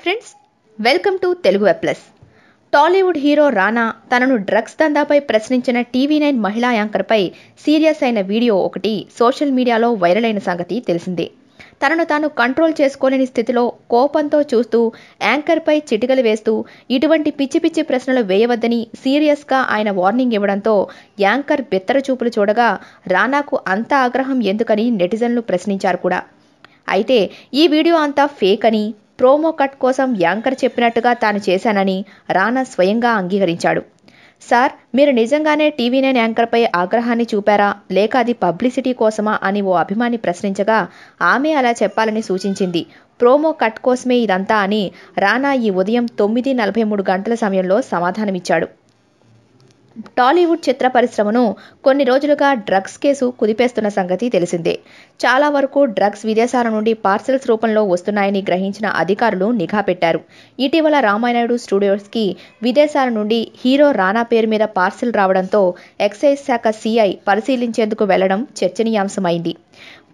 Friends, welcome to Telugu web plus. Tollywood hero రానా తనను drugs దందాపై ప్రశ్నించిన TV9 మహిళా యాంకర్పై సీరియస్ అయిన వీడియో ఒకటి సోషల్ మీడియాలో వైరల్ అయిన సంగతి తెలిసిందే. తనను తాను కంట్రోల్ చేసుకోలేని స్థితిలో కోపంతో చూస్తూ యాంకర్పై చిటికలు వేస్తూ ఇటువంటి పిచ్చి పిచ్చి ప్రశ్నలు వేయవద్దని సీరియస్గా ఆయన వార్నింగ్ ఇవ్వడంతో యాంకర్ బెత్తర చూపులు చూడగా రానాకు అంత ఆగ్రహం ఎందుకని నెటిజన్లు ప్రశ్నించారు కూడా. అయితే ఈ వీడియో అంతా ఫేక్ అని, ప్రోమో కట్ కోసం యాంకర్ చెప్పినట్టుగా తాను చేశానని రానా స్వయంగా అంగీకరించాడు. సార్, మీరు నిజంగానే టీవీ9 యాంకర్పై ఆగ్రహాన్ని చూపారా, లేక అది పబ్లిసిటీ కోసమా అని ఓ అభిమాని ప్రశ్నించగా ఆమె అలా చెప్పాలని సూచించింది. ప్రోమో కట్ కోసమే ఇదంతా అని రానా ఈ ఉదయం 9:43 గంటల సమయంలో సమాధానమిచ్చాడు. టాలీవుడ్ చిత్ర పరిశ్రమను కొన్ని రోజులుగా డ్రగ్స్ కేసు కుదిపేస్తున్న సంగతి తెలిసిందే. చాలా వరకు డ్రగ్స్ విదేశాల నుండి పార్సెల్స్ రూపంలో వస్తున్నాయని గ్రహించిన అధికారులు నిఘా పెట్టారు. ఇటీవల రామానాయుడు స్టూడియోస్కి విదేశాల నుండి హీరో రానా పేరు మీద పార్సెల్ రావడంతో ఎక్సైజ్ శాఖ సిఐ పరిశీలించేందుకు వెళ్లడం చర్చనీయాంశమైంది.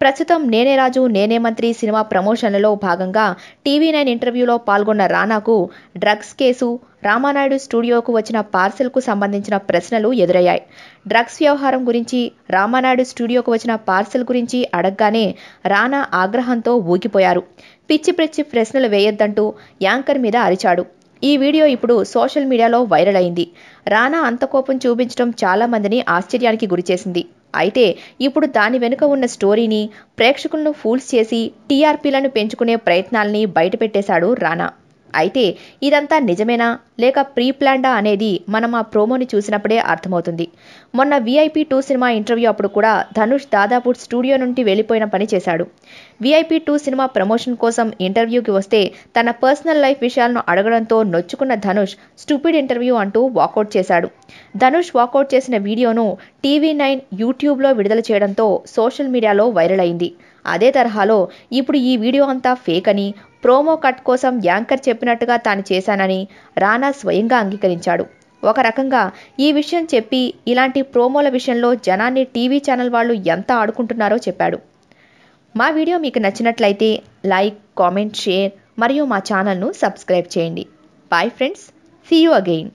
ప్రస్తుతం నేనే రాజు నేనే మంత్రి సినిమా ప్రమోషన్లలో భాగంగా టీవీ9 ఇంటర్వ్యూలో పాల్గొన్న రానాకు డ్రగ్స్ కేసు, రామానాయుడు స్టూడియోకు వచ్చిన పార్సెల్కు సంబంధించిన ప్రశ్నలు ఎదురయ్యాయి. డ్రగ్స్ వ్యవహారం గురించి, రామానాయుడు స్టూడియోకు వచ్చిన పార్సెల్ గురించి అడగగానే రానా ఆగ్రహంతో ఊగిపోయారు. పిచ్చి పిచ్చి ప్రశ్నలు వేయొద్దంటూ యాంకర్ మీద అరిచాడు. ఈ వీడియో ఇప్పుడు సోషల్ మీడియాలో వైరల్ అయింది. రానా అంత కోపం చూపించడం చాలా మందిని ఆశ్చర్యానికి గురిచేసింది. అయితే ఇప్పుడు దాని వెనుక ఉన్న స్టోరీని, ప్రేక్షకులను ఫూల్స్ చేసి టీఆర్పీలను పెంచుకునే ప్రయత్నాల్ని బయటపెట్టేశాడు రానా. అయితే ఇదంతా నిజమేనా లేక ప్రీ ప్లాన్డా అనేది మనం ఆ ప్రోమోని చూసినప్పుడే అర్థమవుతుంది. మొన్న VIP 2 సినిమా ఇంటర్వ్యూ అప్పుడు కూడా ధనుష్ దాదాపు స్టూడియో నుండి వెళ్లిపోయిన పని చేశాడు. VIP 2 సినిమా ప్రమోషన్ కోసం ఇంటర్వ్యూకి వస్తే తన పర్సనల్ లైఫ్ విషయాలను అడగడంతో నొచ్చుకున్న ధనుష్ స్టూపిడ్ ఇంటర్వ్యూ అంటూ వాకౌట్ చేశాడు. ధనుష్ వాకౌట్ చేసిన వీడియోను టీవీ9 యూట్యూబ్లో విడుదల చేయడంతో సోషల్ మీడియాలో వైరల్ అయింది. అదే తరహాలో ఇప్పుడు ఈ వీడియో అంతా ఫేక్ అని, ప్రోమో కట్ కోసం యాంకర్ చెప్పినట్టుగా తాను చేశానని రానా స్వయంగా అంగీకరించాడు. ఒక రకంగా ఈ విషయం చెప్పి ఇలాంటి ప్రోమోల విషయంలో జనాన్ని టీవీ ఛానల్ వాళ్ళు ఎంత ఆడుకుంటున్నారో చెప్పాడు. మా వీడియో మీకు నచ్చినట్లయితే లైక్, కామెంట్, షేర్ మరియు మా ఛానల్ను సబ్స్క్రైబ్ చేయండి. Bye friends, see you again.